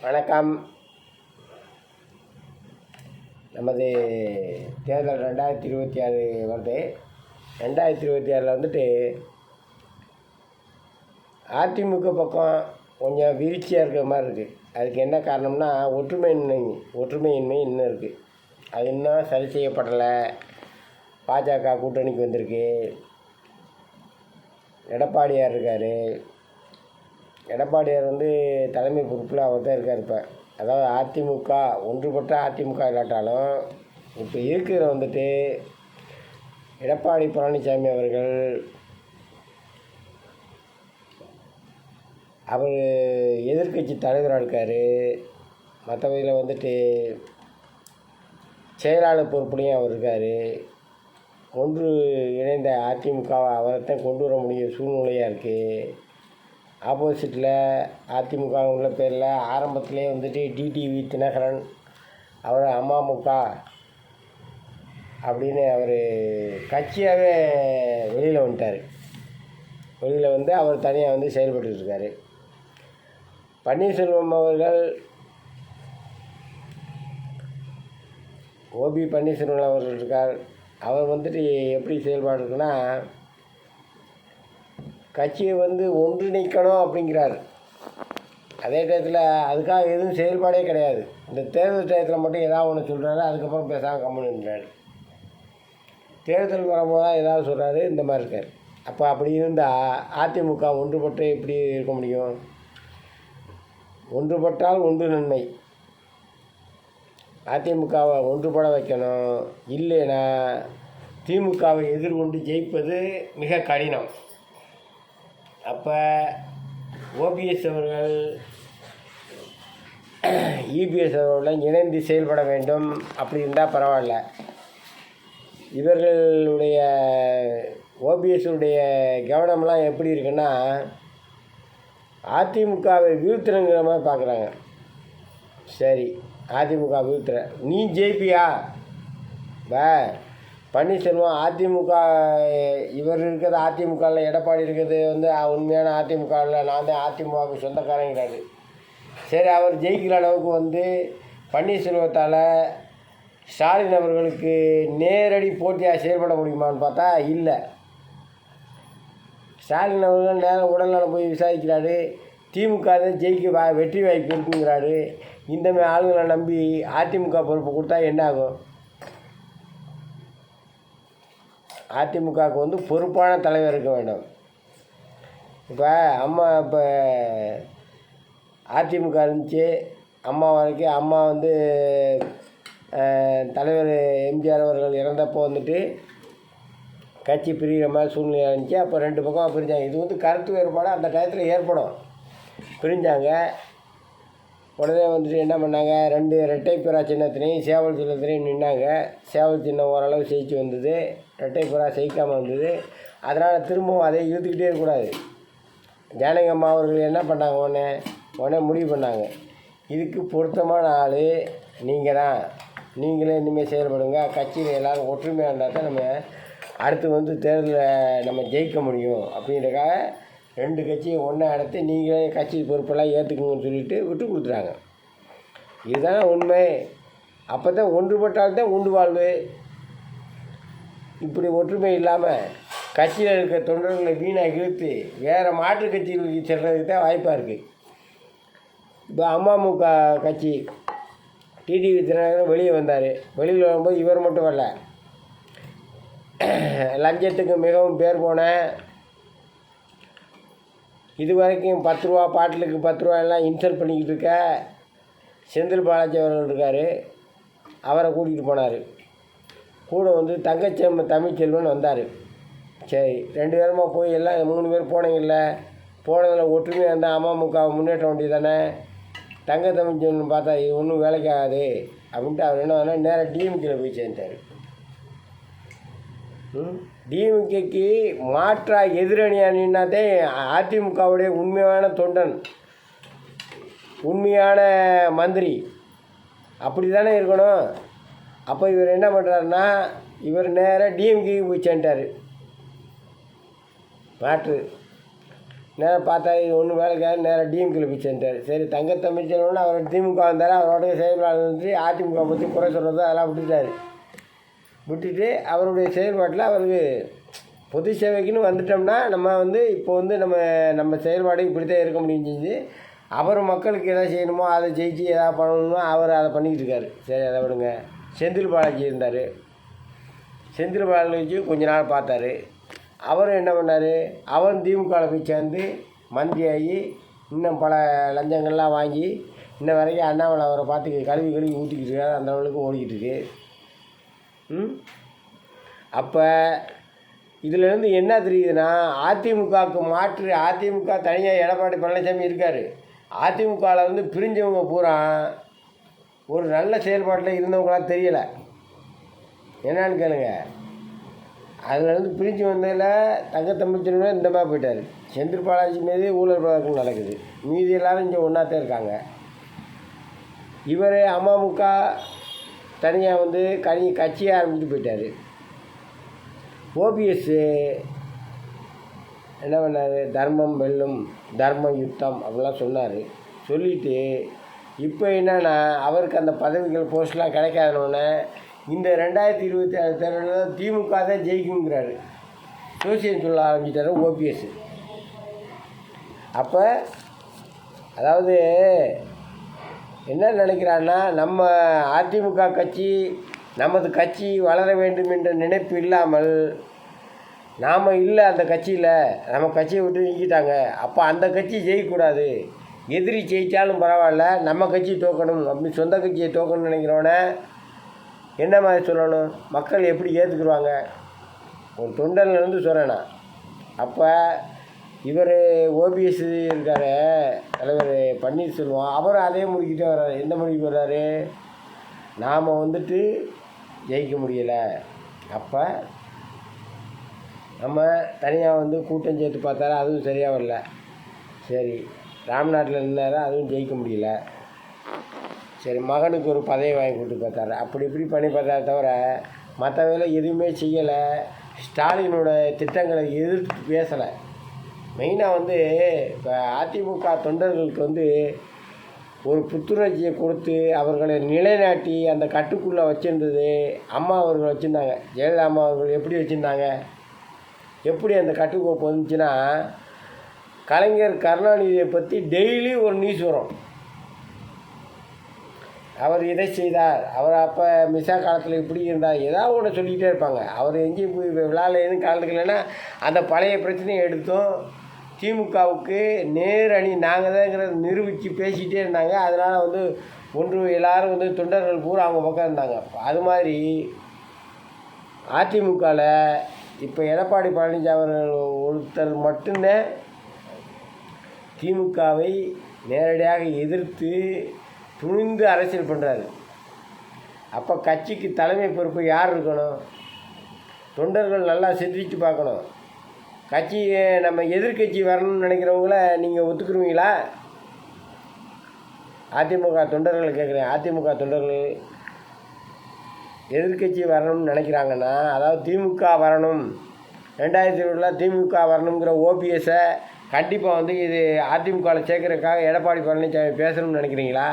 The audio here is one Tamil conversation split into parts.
வணக்கம். நமது தேர்தல் 2026 வருது. 2026 வந்துட்டு அதிமுக பக்கம் கொஞ்சம் வீழ்ச்சியாக இருக்கிற மாதிரி இருக்குது. அதுக்கு என்ன காரணம்னா ஒற்றுமையின்மை இன்னும் இருக்குது. அது இன்னும் சரி செய்யப்படலை. பாஜக கூட்டணிக்கு வந்திருக்கு. எடப்பாடியார் இருக்கார். எடப்பாடியார் தலைமை பொறுப்பில் அவர் தான் இருக்கார். இப்போ அதாவது அதிமுக ஒன்றுபட்ட அதிமுக இல்லாட்டாலும் இப்போ இருக்கிற எடப்பாடி பழனிசாமி அவர்கள் அவர் எதிர்கட்சி தலைவராக இருக்கார். மற்றவதில் செயலாளர் பொறுப்புலையும் அவர் இருக்கார். ஒன்று இணைந்த அதிமுகவை அவரைத்தான் கொண்டு வர முடிய சூழ்நிலையாக இருக்குது. ஆப்போசிட்டில் அதிமுக உள்ள பேரில் ஆரம்பத்திலே டிடிவி தினகரன் அவர் அமமுக அப்படின்னு அவர் கட்சியாகவே வெளியில் வந்துட்டார். வெளியில் அவர் தனியாக செயல்பட்டுருக்கார். பன்னீர்செல்வம் அவர்கள் ஓபி பன்னீர்செல்வம் அவர்கள் இருக்கார். அவர் எப்படி செயல்பாடு இருக்குன்னா, கட்சியை ஒன்றிணைக்கணும் அப்படிங்கிறார். அதே டயத்தில் அதுக்காக எதுவும் செயல்பாடே கிடையாது. இந்த தேர்தல் டயத்தில் மட்டும் ஏதாவது ஒன்று சொல்கிறாரு, அதுக்கப்புறம் பேசாமல் கம்முன்னுறாரு. தேர்தல் வரும்போது தான் ஏதாவது சொல்கிறாரு, இந்த மாதிரி இருக்கார். அப்போ அப்படி இருந்தால் அதிமுக ஒன்றுபட்டு எப்படி இருக்க முடியும்? ஒன்றுபட்டால் ஒன்று நன்மை. அதிமுகவை ஒன்றுபட வைக்கணும். இல்லைன்னா திமுகவை எதிர்கொண்டு ஜெயிப்பது மிக கடினம். அப்போ ஓபிஎஸ் அவர்கள் இபிஎஸ் அவர்களுடன் இணைந்து செயல்பட வேண்டும். அப்படி இருந்தால் பரவாயில்ல. இவர்களுடைய ஓபிஎஸ்ஸுடைய கவனம்லாம் எப்படி இருக்குன்னா, அதிமுகவை வீழ்த்தணுங்கிற மாதிரி பார்க்குறாங்க. சரி, அதிமுக வீழ்த்துற நீ ஜெயிப்பியா? பன்னீர்செல்வம் அதிமுக இவர் இருக்கிறது அதிமுகவில், எடப்பாடி இருக்கிறது உண்மையான அதிமுகவில், நான் தான் அதிமுகவுக்கு சொந்தக்காரங்கிறாரு. சரி, அவர் ஜெயிக்கிற அளவுக்கு பன்னீர்செல்வத்தால் ஸ்டாலின் அவர்களுக்கு நேரடி போட்டியாக செயல்பட முடியுமான்னு பார்த்தா இல்லை. ஸ்டாலின் அவர்கள் நேரம் உடல்நலம் போய் விசாரிக்கிறாரு. திமுக தான் ஜெயிக்க வெற்றி வாய்ப்பு இருக்குங்கிறாரு. இந்தமாதிரி ஆளுங்களை நம்பி அதிமுக பொறுப்பு கொடுத்தா என்ன ஆகும்? அதிமுகவுக்கு பொறுப்பான தலைவர் இருக்க வேண்டும். இப்போ அதிமுக இருந்துச்சு, அம்மா வரைக்கும். அம்மா தலைவர் எம்ஜிஆர் அவர்கள் இறந்தப்போ கட்சி பிரிகிற மாதிரி சூழ்நிலை இருந்துச்சு. அப்போ ரெண்டு பக்கம் பிரிஞ்சாங்க. இது கருத்து வேறுபாடு அந்த டயத்தில் ஏற்படும். பிரிஞ்சாங்க. உடனே என்ன பண்ணாங்க, ரெண்டு இரட்டைப்புறா சின்னத்திலையும் சேவல் சின்னத்திலையும் நின்னாங்க. சேவல் சின்னம் ஓரளவு ஜெயிச்சு வந்தது, இரட்டைப்புறா ஜெயிக்காமல் வந்தது. அதனால் திரும்பவும் அதை இழுத்துக்கிட்டே இருக்கக்கூடாது. ஜானகி அம்மா அவர்கள் என்ன பண்ணாங்க, உடனே முடிவு பண்ணாங்க, இதுக்கு பொருத்தமான ஆள் நீங்கள் தான், நீங்களே இனிமேல் செயல்படுங்க. கட்சியில் எல்லோரும் ஒற்றுமையாக இருந்தால் தான் நம்ம அடுத்து தேர்தலில் நம்ம ஜெயிக்க முடியும். அப்படின்றக்காக ரெண்டு கட்சியை ஒன்றா எடுத்து நீங்களே கட்சி பொறுப்பெல்லாம் ஏற்றுக்குங்கன்னு சொல்லிட்டு விட்டு கொடுத்துறாங்க. இதுதான் உண்மை. அப்போ தான் ஒன்றுபட்டால்தான் உண்டு வாழ்வு. இப்படி ஒற்றுமை இல்லாமல் கட்சியில் இருக்க தொண்டர்களை வீணாக இழுத்து வேறு மாற்று கட்சிகளுக்கு செல்றதுக்கு தான் வாய்ப்பாக இருக்குது. இப்போ அமமுக கட்சி டிடிவி தினகரன் வெளியே வந்தார். வெளியில் வரும்போது இவர் மட்டும் வரல, லஞ்சத்துக்கு மிகவும் பேர் போன, இது வரைக்கும் 10 ரூபா பாட்டிலுக்கு 10 ரூபாயெல்லாம் இன்சல்ட் பண்ணிக்கிட்டு இருக்க செந்தில் பாலாஜி அவர்கள் இருக்கார். அவரை கூட்டிகிட்டு போனார். கூட தமிழ்ச்செல்வன் வந்தார். சரி, 2 பேருமா போய் எல்லாம் 3 பேர் போனீங்கல்ல, போனதில் ஒற்றுமையாக இருந்தால் அமமுக முன்னேற்ற வேண்டியது தானே. தமிழ்ச்செல்வன் பார்த்தா இது ஒன்றும் வேலைக்கு ஆகாது அப்படின்ட்டு அவர் என்ன பண்ணால் நேராக டிஎம்கேல போய் சேர்ந்தார். டிஎம்கேக்கு மாற்றாக எதிரணியாக நின்னாதே அதிமுகவுடைய உண்மையான தொண்டன், உண்மையான மந்திரி. அப்படி தானே இருக்கணும். அப்போ இவர் என்ன பண்ணுறாருன்னா, இவர் நேராக டிஎம்கேக்கு போய் சேர்ந்தார். மாற்று நேராக பார்த்தா இது ஒன்றும் வேலைக்காக நேராக டிஎம்கேல போய் சேர்ந்தார். சரி தங்க தமிழ்ச்செல்வன் அவர் திமுக வந்தார், அவரோட செயல்பாடு வந்து அதிமுக பற்றி குறை சொல்கிறது அதெல்லாம் விட்டுட்டு அவருடைய செயல்பாட்டில் அவருக்கு பொது சேவைக்குன்னு வந்துட்டோம்னா நம்ம வந்து இப்போ வந்து நம்ம செயல்பாடு இப்படி தான் இருக்க முடியும் செஞ்சு அவர் மக்களுக்கு எதாவது செய்யணுமோ அதை ஜெயிச்சு எதாவது பண்ணணுமோ அவர் அதை பண்ணிக்கிட்டு இருக்கார். சரி அதை விடுங்க. செந்தில் பாலாஜி இருந்தார். செந்தில் பாலாஜி கொஞ்ச நாள் பார்த்தாரு. அவரும் என்ன பண்ணார், அவரும் திமுகவில் போய் சேர்ந்து மந்திரியாகி இன்னும் பல லஞ்சங்கள்லாம் வாங்கி இன்ன வரைக்கும் அண்ணாமலை அவரை பார்த்து கழுவி ஊற்றிக்கிட்டு இருக்காரு. அந்த அளவுக்கு ஓடிக்கிட்டு இருக்கு. அப்போ இதிலேருந்து என்ன தெரியுதுன்னா, அதிமுகவுக்கு மாற்று அதிமுக தனியாக எடப்பாடி பழனிசாமி இருக்கார். அதிமுகவில் வந்து பிரிஞ்சவங்க பூரா ஒரு நல்ல செயல்பாட்டில் இருந்தவங்களாம் தெரியலை. என்னான்னு கேளுங்க. அதுலேருந்து பிரிஞ்சு வந்ததில் தங்க தமிழ்ச்செல்வன் இந்த மாதிரி போயிட்டார். செந்தில் பாலாஜி மீது ஊழல் பழக்கம் நடக்குது. மீதி எல்லோரும் இங்கே ஒன்றாத்தான் இருக்காங்க. இவர் அமமுக தனியாக வந்து கட்சியை ஆரம்பித்து போயிட்டார். ஓபிஎஸ் என்ன பண்ணார், தர்மம் வெல்லும், தர்ம யுத்தம் அப்படிலாம் சொன்னார். சொல்லிவிட்டு இப்போ என்னென்னா அவருக்கு அந்த பதவிகள் போஸ்ட்லாம் கிடைக்காதனோடனே இந்த 2024 தேர்தலில் திமுக தான் ஜெயிக்குங்கிறாரு. ஜோசியம் சொல்ல ஆரம்பிச்சிட்டாரு ஓபிஎஸ். அப்போ அதாவது என்ன நினைக்கிறான்னா, நம்ம அதிமுக கட்சி நமது கட்சி வளர வேண்டும் என்ற நினைப்பு இல்லாமல் நாம் இல்லை அந்த கட்சியில், நம்ம கட்சியை விட்டு நீக்கிட்டாங்க, அப்போ அந்த கட்சி ஜெயிக்கக்கூடாது, எதிரி ஜெயித்தாலும் பரவாயில்ல நம்ம கட்சி தோக்கணும் அப்படின்னு சொந்த கட்சியை தோக்கணும்னு நினைக்கிறோன்னே என்ன மாதிரி சொல்லணும், மக்கள் எப்படி ஏற்றுக்குருவாங்க? ஒரு தொண்டன்லேருந்து சொல்கிறேண்ணா. அப்போ இவர் ஓபிஎஸ் இருக்கார் தலைவர் பன்னீர்செல்வம், அவரும் அதே முடிக்கிட்டே வர்றாரு. எந்த முடிக்கு வர்றாரு, நாம் வந்துட்டு ஜெயிக்க முடியலை, அப்போ நம்ம தனியாக வந்து கூட்டம் சேர்த்து பார்த்தாரு, அதுவும் சரியாக வரல. சரி ராம்நாட்டில் இருந்தார், அதுவும் ஜெயிக்க முடியல. சரி மகனுக்கு ஒரு பதவி வாங்கி கொடுத்து பார்த்தாரு. அப்படி இப்படி பண்ணி பார்த்தாரு தவிர மற்ற வேலை எதுவுமே செய்யலை. ஸ்டாலினோட திட்டங்களை எதிர்த்து பேசலை. மெயினாக வந்து இப்போ அதிமுக தொண்டர்களுக்கு வந்து ஒரு புத்துணர்ச்சியை கொடுத்து அவர்களை நிலைநாட்டி அந்த கட்டுக்குள்ளே வச்சுருந்தது அம்மா அவர்கள் வச்சுருந்தாங்க. ஜெயலலிதா அம்மா அவர்கள் எப்படி வச்சுருந்தாங்க, எப்படி அந்த கட்டுக்கோப்பு வந்துச்சுன்னா, கலைஞர் கருணாநிதியை பற்றி டெய்லி ஒரு நியூஸ் வரும். அவர் இதை செய்தார், அவர் அப்போ மிசா காலத்தில் இப்படி இருந்தார், ஏதாவது ஒன்று சொல்லிக்கிட்டே இருப்பாங்க. அவர் எங்கேயும் போய் விழாவில் எதுவும் கலந்துக்கலைன்னா அந்த பழைய பிரச்சனையை எடுத்தும் திமுகவுக்கு நேர் அணி நாங்கள் தான்ங்கிறத நிரூபித்து பேசிகிட்டே இருந்தாங்க. அதனால் வந்து ஒன்று எல்லோரும் வந்து தொண்டர்கள் பூரா அவங்க பக்கம் இருந்தாங்க. அது மாதிரி அதிமுகவில் இப்போ எடப்பாடி பழனிசாமி அவர்கள் ஒருத்தர் மட்டும்தான் திமுகவை நேரடியாக எதிர்த்து துணிந்து அரசியல் பண்ணுறாரு. அப்போ கட்சிக்கு தலைமை பொறுப்பு யார் இருக்கணும்? தொண்டர்கள் நல்லா சிந்திச்சு பார்க்கணும். கட்சி நம்ம எதிர்கட்சி வரணும்னு நினைக்கிறவங்கள நீங்கள் ஒத்துக்குருவீங்களா? அதிமுக தொண்டர்களை கேட்குறேன். அதிமுக தொண்டர்கள் எதிர்கட்சி வரணும்னு நினைக்கிறாங்கன்னா, அதாவது திமுக வரணும், 2020 திமுக வரணுங்கிற ஓபிஎஸ்ஸை கண்டிப்பாக வந்து இது அதிமுகவில் சேர்க்குறதுக்காக எடப்பாடி பழனிசாமி பேசணும்னு நினைக்கிறீங்களா?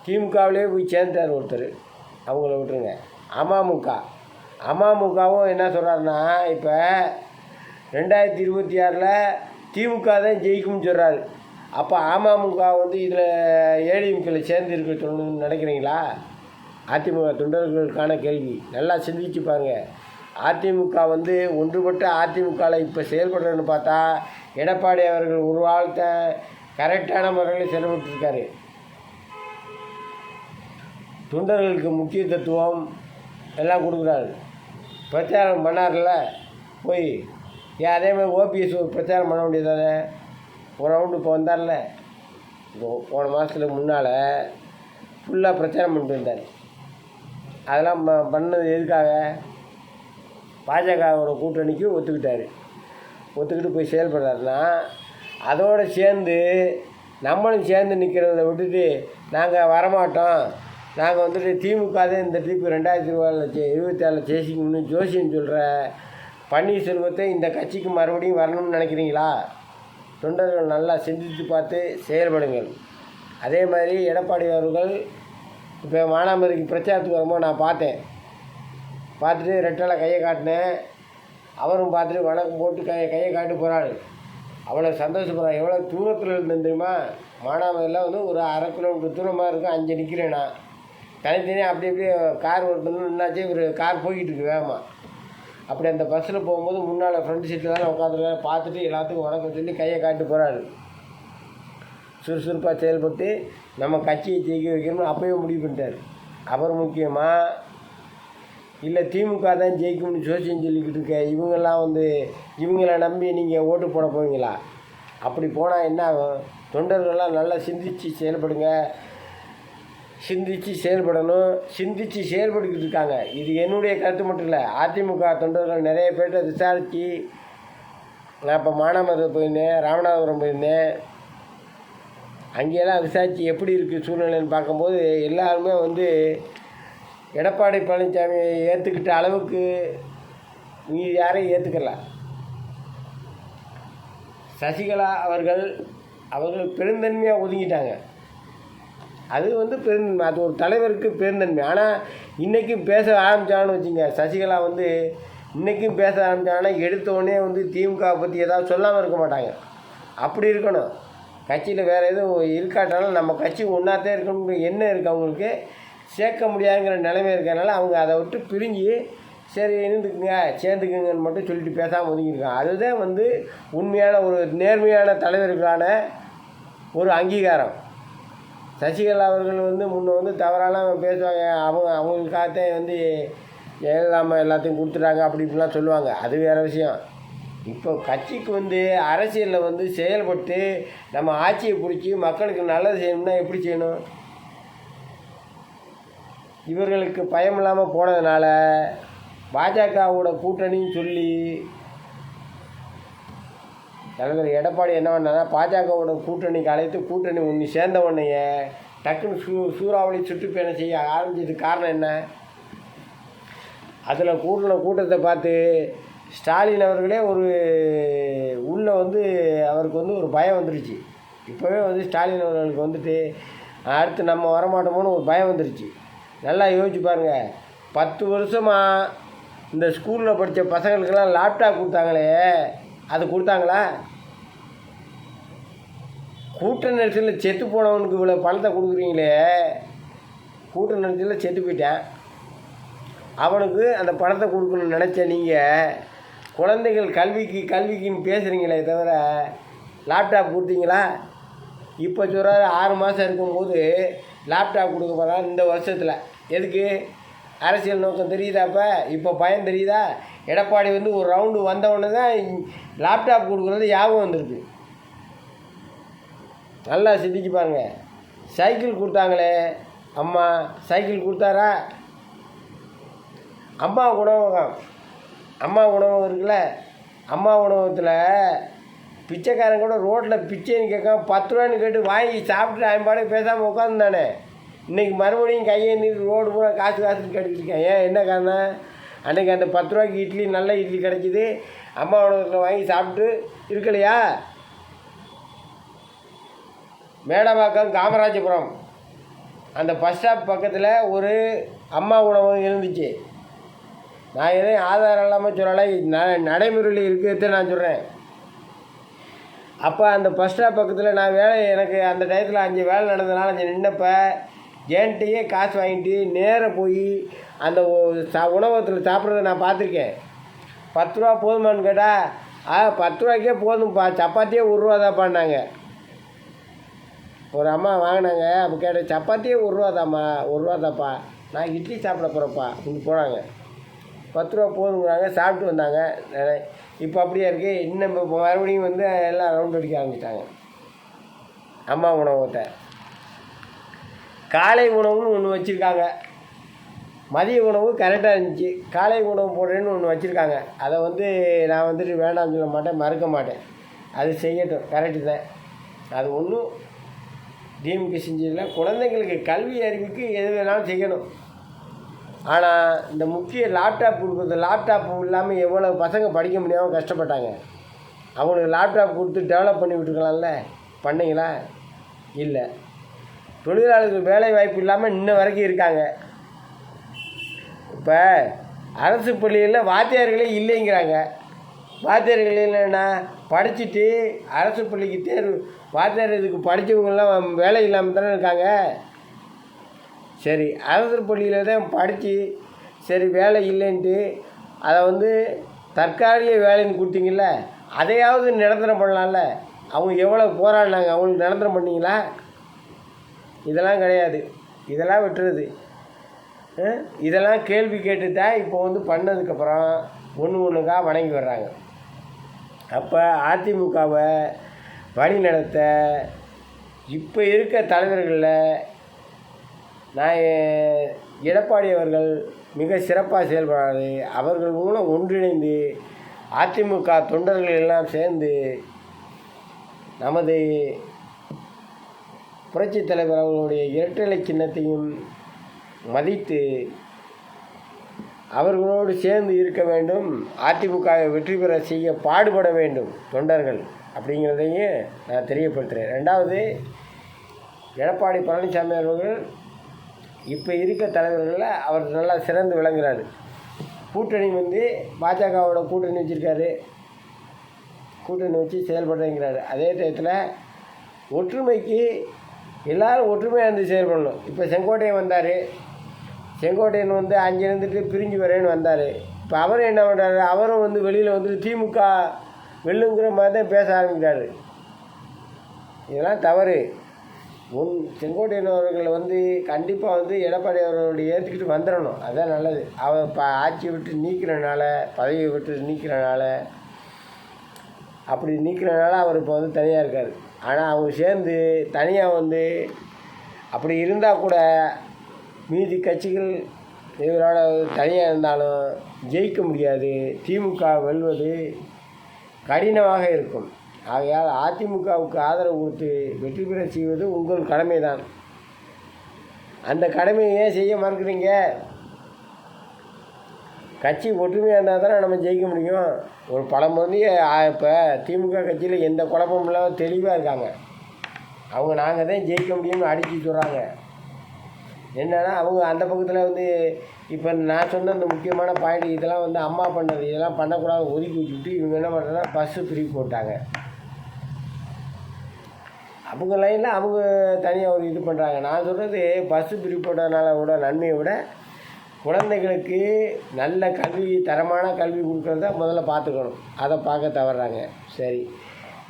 திமுகவிலே போய் சேர்ந்தார் ஒருத்தர், அவங்கள விட்டுருங்க. அமமுகவும் என்ன சொல்கிறாருன்னா, இப்போ 2026 திமுக தான் ஜெயிக்கும்னு சொல்கிறாரு. அப்போ அமமுக வந்து இதில் ஏடிஎம்கேல சேர்ந்து இருக்க சொல்லணும்னு நினைக்கிறீங்களா? அதிமுக தொண்டர்களுக்கான கேள்வி. நல்லா சிந்திச்சு பாருங்க. அதிமுக வந்து ஒன்றுபட்ட அதிமுகவில் இப்போ செயல்படுறதுன்னு பார்த்தா எடப்பாடி அவர்கள் ஒரு வாழ்க்கை கரெக்டான முறையில் செலவிட்டுருக்காரு. தொண்டர்களுக்கு முக்கியத்துவம் எல்லாம் கொடுக்குறாரு. பிரச்சாரம் பண்ணார்ல போய், ஏன் அதே மாதிரி ஓபிஎஸ் ஒரு பிரச்சாரம் பண்ண வேண்டியதானே? ஒரு ரவுண்டு இப்போ வந்தார்ல, போன மாதத்துக்கு முன்னால் ஃபுல்லாக பிரச்சாரம் பண்ணிட்டு வந்தார். அதெல்லாம் பண்ணது எதுக்காக? பாஜகவோட கூட்டணிக்கு ஒத்துக்கிட்டு போய் செயல்படுறாருன்னா, அதோடு சேர்ந்து நம்மளும் சேர்ந்து நிற்கிறத விட்டுட்டு நாங்கள் வரமாட்டோம், நாங்கள் வந்துட்டு திமுக தான் இந்த ட்ரிப்பு 2027 ஜெயிக்கணும்னு ஜோசியம் சொல்கிற பன்னீர்செல்வத்தை இந்த கட்சிக்கு மறுபடியும் வரணும்னு நினைக்கிறீங்களா? தொண்டர்கள் நல்லா சிந்தித்து பார்த்து செயல்படுங்கள். அதே மாதிரி எடப்பாடி அவர்கள் இப்போ மானாமதுரைக்கு பிரச்சாரத்துக்கு வரும்போது நான் பார்த்துட்டு ரெட்டலை கையை காட்டினேன். அவரும் பார்த்துட்டு வணக்கம் போட்டு கையை காட்டி போகிறாரு. அவ்வளோ சந்தோஷப்படுறான். எவ்வளோ தூரத்தில் இருந்தேன் தெரியுமா? மானாமதுரையில் வந்து ஒரு 1/2 கிலோமீட்டர் தூரமாக இருக்கும். 5 நிற்கிறேன் நான் தனித்தனியாக. அப்படியே கார் ஒருத்தணும் என்னாச்சு, ஒரு கார் போய்கிட்டு இருக்கு வேகமாக. அப்படி அந்த பஸ்ஸில் போகும்போது முன்னால் ஃப்ரண்ட் சீட்டில் தான் உட்காந்துருக்காரு. பார்த்துட்டு எல்லாத்துக்கும் வணக்கம் சொல்லி கையை காட்டி போகிறாரு. சுறுசுறுப்பாக செயல்பட்டு நம்ம கட்சியை ஜெயிக்க வைக்கணும்னு அப்போயே முடிவு பண்ணிட்டார். அப்புறம் முக்கியமாக இல்லை திமுக தான் ஜெயிக்கும்னு ஜோசியம் சொல்லிக்கிட்டு இருக்க இவங்கெல்லாம் வந்து இவங்கள நம்பி நீங்கள் ஓட்டு போட போவீங்களா? அப்படி போனால் என்ன ஆகும்? தொண்டர்கள்லாம் நல்லா சிந்தித்து செயல்படுங்க. சிந்தித்து செயல்படணும். சிந்தித்து செயல்பட்டுக்கிட்டு இருக்காங்க. இது என்னுடைய கருத்து மட்டும் இல்லை. அதிமுக தொண்டர்கள் நிறைய பேர்கிட்ட விசாரித்து, நான் இப்போ மானாமதுரை போயிருந்தேன், ராமநாதபுரம் போயிருந்தேன். அங்கேயெல்லாம் விசாரித்து எப்படி இருக்குது சூழ்நிலைன்னு பார்க்கும்போது எல்லாருமே வந்து எடப்பாடி பழனிசாமியை ஏற்றுக்கிட்ட அளவுக்கு நீ யாரையும் ஏற்றுக்கல. சசிகலா அவர்கள் பெருந்தன்மையாக ஒதுங்கிட்டாங்க. அது வந்து பெருந்தன்மை, அது ஒரு தலைவருக்கு பெருந்தன்மை. ஆனால் இன்றைக்கும் பேச ஆரம்பித்தான்னு வச்சுங்க, சசிகலா வந்து இன்றைக்கும் பேச ஆரம்பித்தாங்கன்னா எடுத்தோடனே வந்து திமுக பற்றி ஏதாவது சொல்லாமல் இருக்க மாட்டாங்க. அப்படி இருக்கணும். கட்சியில் வேறு எதுவும் இருக்காட்டாலும் நம்ம கட்சி ஒன்றாத்தான் இருக்கணுங்கிற எண்ணம் இருக்குது அவங்களுக்கு. சேர்க்க முடியாதுங்கிற நிலைமை இருக்கிறனால அவங்க அதை விட்டு பிரிஞ்சு சரி இருந்துக்குங்க சேர்ந்துக்குங்கன்னு மட்டும் சொல்லிட்டு பேசாமல் ஒதுங்கியிருக்காங்க. அதுதான் வந்து உண்மையான ஒரு நேர்மையான தலைவர்களான ஒரு அங்கீகாரம். சசிகலா அவர்கள் வந்து முன்னே வந்து தவறாலாம் பேசுவாங்க. அவங்களுக்காகத்தான் வந்து எல்லாத்தையும் கொடுத்துட்டாங்க அப்படி இப்படிலாம் சொல்லுவாங்க. அது வேறு விஷயம். இப்போ கட்சிக்கு வந்து அரசியலில் வந்து செயல்பட்டு நம்ம ஆட்சியை பிடிச்சி மக்களுக்கு நல்லது செய்யணும்னா எப்படி செய்யணும்? இவர்களுக்கு பயம் இல்லாமல் போனதுனால பாஜகவோட கூட்டணின்னு சொல்லி தலைவர் எடப்பாடி என்ன பண்ணாங்கன்னா பாஜகவோட கூட்டணிக்கு அழைத்து கூட்டணி ஒன்று சேர்ந்த உடனேயே டக்குன்னு சூறாவளி சுற்றுப்பயணம் செய்ய ஆரம்பிச்சதுக்கு காரணம் என்ன? அதில் கூட்டத்தை பார்த்து ஸ்டாலின் அவர்களே உள்ளே வந்து அவருக்கு வந்து ஒரு பயம் வந்துருச்சு. இப்போவே வந்து ஸ்டாலின் அவர்களுக்கு வந்துட்டு அடுத்து நம்ம வரமாட்டோமோன்னு ஒரு பயம் வந்துருச்சு. நல்லா யோசிச்சு பாருங்கள். 10 வருஷமாக இந்த ஸ்கூலில் படித்த பசங்களுக்கெல்லாம் லேப்டாப் கொடுத்தாங்களே, அது கொடுத்தாங்களா? கூட்ட நெரிசலில் செத்து போனவனுக்கு இவ்வளோ பணத்தை கொடுக்குறீங்களே, கூட்ட நெரிசலில் செத்து போயிட்டேன், அவனுக்கு அந்த பணத்தை கொடுக்கணும்னு நினச்ச நீங்கள் குழந்தைகள் கல்விக்குன்னு பேசுகிறீங்களே தவிர லேப்டாப் கொடுத்தீங்களா? இப்போ சொல்கிறாரு 6 மாதம் இருக்கும்போது லேப்டாப் கொடுக்க போகிறாங்க இந்த வருஷத்தில். எதுக்கு? அரசியல் நோக்கம் தெரியுதாப்போ? இப்போ பயம் தெரியுதா? எடப்பாடி வந்து ஒரு ரவுண்டு வந்தவுடனே தான் லேப்டாப் கொடுக்குறது ஞாபகம் வந்திருக்கு. நல்லா சிந்திச்சு பாருங்கள். சைக்கிள் கொடுத்தாங்களே அம்மா, சைக்கிள் கொடுத்தாரா? அம்மா உணவகம் இருக்குல்ல, அம்மா உணவகத்தில் பிச்சைக்காரன் கூட ரோட்டில் பிச்சைன்னு கேட்காம 10 ரூபான்னு கேட்டு வாங்கி சாப்பிட்டு ஐம்பாடு பேசாமல் உட்காந்துருந்தானே. இன்றைக்கி மறுபடியும் கையை நீட்டு ரோடு பூரா காசு கேட்டுக்கிட்டு இருக்கேன். ஏன் என்ன காரணம்? அன்றைக்கி அந்த 10 ரூபாய்க்கு இட்லி நல்ல இட்லி கிடச்சிது, அம்மா உணவகத்தில் வாங்கி சாப்பிட்டு இருக்கலையா? மேடவாக்கம் காமராஜபுரம் அந்த பஸ் ஸ்டாப் பக்கத்தில் ஒரு அம்மா உணவகம் இருந்துச்சு. நான் எதையும் ஆதாரம் இல்லாமல் சொல்லலை, நடைமுறையில் இருக்கிறத நான் சொல்கிறேன். அப்போ அந்த பஸ் ஸ்டாப் பக்கத்தில் நான் எனக்கு அந்த டயத்தில் 5 வேலை நடந்ததுனால அங்கே நின்னப்போ ஏன்ட்டையே காசு வாங்கிட்டு நேராக போய் அந்த உணவகத்தில் சாப்பிட்றத நான் பார்த்துருக்கேன். 10 ரூபா போதுமான்னு கேட்டால் 10 ரூபாய்க்கே போதும்ப்பா, சப்பாத்தியே 1 ரூபா தான்ப்பான்னாங்க. ஒரு அம்மா வாங்கினாங்க. அப்போ கேட்டேன், சப்பாத்தியே 1 ரூபா தாம்மா, 1 ரூபா தான்ப்பா, நான் இட்லி சாப்பிட போகிறப்பா இங்கே போனாங்க. 10 ரூபா போதுங்கிறாங்க, சாப்பிட்டு வந்தாங்க. இப்போ அப்படியே இருக்குது. இன்னும் இப்போ மறுபடியும் வந்து எல்லாம் ரவுண்ட் அடிக்க ஆரம்பிச்சிட்டாங்க அம்மா உணவகத்தை. காலை உணவுன்னு ஒன்று வச்சுருக்காங்க. மதிய உணவு கரெக்டாக இருந்துச்சு. காலை உணவு போடுறேன்னு ஒன்று வச்சுருக்காங்க. அதை வந்து நான் வந்துட்டு வேண்டாம்னு சொல்ல மாட்டேன், மறுக்க மாட்டேன். அது செய்யட்டும், கரெக்டு தான். அது ஒன்றும் டிஎம்கே செஞ்சதில்லை. குழந்தைங்களுக்கு கல்வி அறிவுக்கு எது வேணாலும் செய்யணும். ஆனால் இந்த முக்கிய லேப்டாப் கொடுக்குறது, லேப்டாப் இல்லாமல் எவ்வளோ பசங்க படிக்க முடியாமல் கஷ்டப்பட்டாங்க. அவங்களுக்கு லேப்டாப் கொடுத்து டெவலப் பண்ணி விட்டுருக்கலாம்ல, பண்ணீங்களா? இல்லை. தொழிலாளர்கள் வேலை வாய்ப்பு இல்லாமல் இன்ன வரைக்கும் இருக்காங்க. இப்போ அரசு பள்ளிகளில் வாத்தியார்களே இல்லைங்கிறாங்க. வாத்தியார்கள் இல்லைன்னா படிச்சுட்டு அரசு பள்ளிக்கு தேர்வு, வாத்தியார் இதுக்கு படித்தவங்கெல்லாம் வேலை இல்லாமல் தானே இருக்காங்க. சரி, அரசு பள்ளியில் தான் படித்து சரி வேலை இல்லைன்ட்டு அதை தற்காலிக வேலைன்னு கொடுத்தீங்கள, அதையாவது நிரந்தரம் பண்ணலாம்ல. அவங்க எவ்வளோ போராடினாங்க, அவங்களுக்கு நிரந்தரம் பண்ணிங்களா? இதெல்லாம் கிடையாது. இதெல்லாம் விட்டுருது. இதெல்லாம் கேள்வி கேட்டு தான் இப்போ பண்ணதுக்கப்புறம் ஒன்றுக்கா வணங்கி வர்றாங்க. அப்போ அதிமுகவை வழி நடத்த இப்போ இருக்க தலைவர்களில் நான் எடப்பாடி அவர்கள் மிக சிறப்பாக செயல்படாது. அவர்கள் மூலம் ஒன்றிணைந்து அதிமுக தொண்டர்கள் எல்லாம் சேர்ந்து நமது புரட்சித் தலைவர் அவர்களுடைய இரட்டை சின்னத்தையும் மதித்து அவர்களோடு சேர்ந்து இருக்க வேண்டும். அதிமுகவை வெற்றி பெற செய்ய பாடுபட வேண்டும் தொண்டர்கள் அப்படிங்கிறதையும் நான் தெரியப்படுத்துகிறேன். ரெண்டாவது, எடப்பாடி பழனிசாமி அவர்கள் இப்போ இருக்க தலைவர்களில் அவர் நல்லா சிறந்து விளங்குறாரு. கூட்டணி பாஜகவோட கூட்டணி வச்சுருக்காரு, கூட்டணி வச்சு செயல்படுறேங்கிறாரு. அதே டயத்தில் ஒற்றுமைக்கு எல்லோரும் ஒற்றுமையாக இருந்து செயல்படணும். இப்போ செங்கோட்டையன் வந்தார், செங்கோட்டையன் அங்கே இருந்துட்டு பிரிஞ்சு வரேன்னு வந்தார். இப்போ அவரும் என்ன பண்ணுறாரு, அவரும் வெளியில் திமுக வெல்லுங்கிற மாதிரி தான் பேச ஆரம்பிக்கிறாரு. இதெல்லாம் தவறு. செங்கோட்டையன் அவர்கள் கண்டிப்பாக எடப்பாடி அவர்களுடைய ஏற்றுக்கிட்டு வந்துடணும். அதுதான் நல்லது. அவர் ஆட்சியை விட்டு நீக்கிறனால, பதவியை விட்டு நீக்கிறனால, அப்படி நீக்கிறனால அவர் இப்போ தனியாக இருக்கார். ஆனால் அவங்க சேர்ந்து தனியாக அப்படி இருந்தால் கூட மீதி கட்சிகள் இவரோட தனியாக இருந்தாலும் ஜெயிக்க முடியாது. திமுக வெல்வது கடினமாக இருக்கும். ஆகையால் அதிமுகவுக்கு ஆதரவு கொடுத்து வெற்றி பெற செய்வது உங்கள் கடமை தான். அந்த கடமையை ஏன் செய்ய மறுக்கிறீங்க? கட்சி ஒற்றுமையாக இருந்தால் தானே நம்ம ஜெயிக்க முடியும். ஒரு இப்போ திமுக கட்சியில் எந்த குழப்பமும் இல்லாமல் தெளிவாக இருக்காங்க. அவங்க நாங்கள் தான் ஜெயிக்க முடியும்னு அடித்து சொல்கிறாங்க. என்னென்னா அவங்க அந்த பக்கத்தில் இப்போ நான் சொன்ன அந்த முக்கியமான பாயிண்ட் இதெல்லாம் அம்மா பண்ணது, இதெல்லாம் பண்ணக்கூடாது ஒதுக்கி வச்சுட்டு இவங்க என்ன பண்ணுறதுனா பஸ்ஸு பிரிவு போட்டாங்க. அவங்க லைனில் அவங்க தனியாக ஒரு இது பண்ணுறாங்க. நான் சொல்கிறது பஸ்ஸு பிரிவு போட்டதுனால கூட நன்மையை விட குழந்தைகளுக்கு நல்ல கல்வி, தரமான கல்வி கொடுக்குறத முதல்ல பார்த்துக்கணும். அதை பார்க்க தவறுறாங்க. சரி,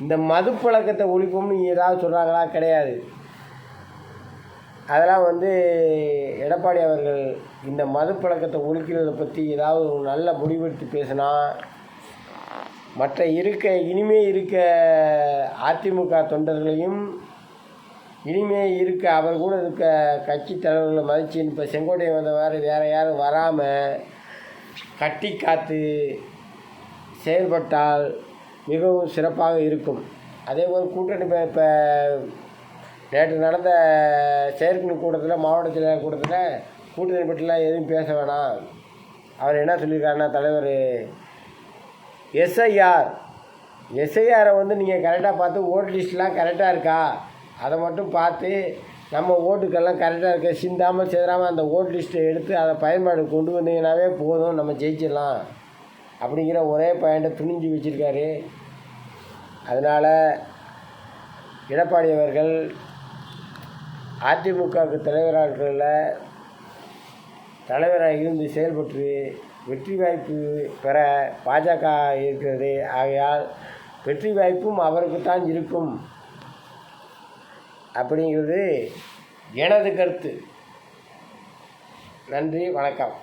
இந்த மது பழக்கத்தை ஒழிப்போம்னு ஏதாவது சொல்கிறாங்களா? கிடையாது. அதெல்லாம் எடப்பாடி அவர்கள் இந்த மது பழக்கத்தை ஒழிக்கிறதை பற்றி ஏதாவது ஒரு நல்ல முடிவெடுத்து பேசினா மற்ற இனிமே இருக்க அதிமுக தொண்டர்களையும் இனிமே இருக்க அவர் கூட இருக்க கட்சி தலைவர்களை மதித்து இப்போ செங்கோட்டையன் வந்த வேறு யாரும் வராமல் கட்டி காத்து செயல்பட்டால் மிகவும் சிறப்பாக இருக்கும். அதே போல் கூட்டணி இப்போ நேற்று நடந்த செயற்குழு கூட்டத்தில், மாவட்ட செயலாளர் கூட்டத்தில் கூட்டணி பற்றிலாம் எதுவும் பேச வேணாம். அவர் என்ன சொல்லியிருக்காருன்னா, தலைவர் எஸ்ஐஆரை நீங்கள் கரெக்டாக பார்த்து ஓட்டு லிஸ்ட்லாம் கரெக்டாக இருக்கா அதை மட்டும் பார்த்து நம்ம ஓட்டுக்கெல்லாம் கரெக்டாக இருக்க, சிந்தாமல் சிதறாமல் அந்த ஓட்டு லிஸ்ட்டை எடுத்து அதை பயன்பாடு கொண்டு வந்தீங்கன்னாவே போதும், நம்ம ஜெயிச்சிடலாம் அப்படிங்கிற ஒரே பாயிண்ட்டை துணிஞ்சு வச்சுருக்காரு. அதனால் எடப்பாடி அவர்கள் அதிமுகவுக்கு தலைவராக இருந்து செயல்பட்டு வெற்றி வாய்ப்பு பெற பாஜக இருக்கிறது. ஆகையால் வெற்றி வாய்ப்பும் அவருக்குத்தான் இருக்கும் அப்படிங்கிறது எனது கருத்து. நன்றி, வணக்கம்.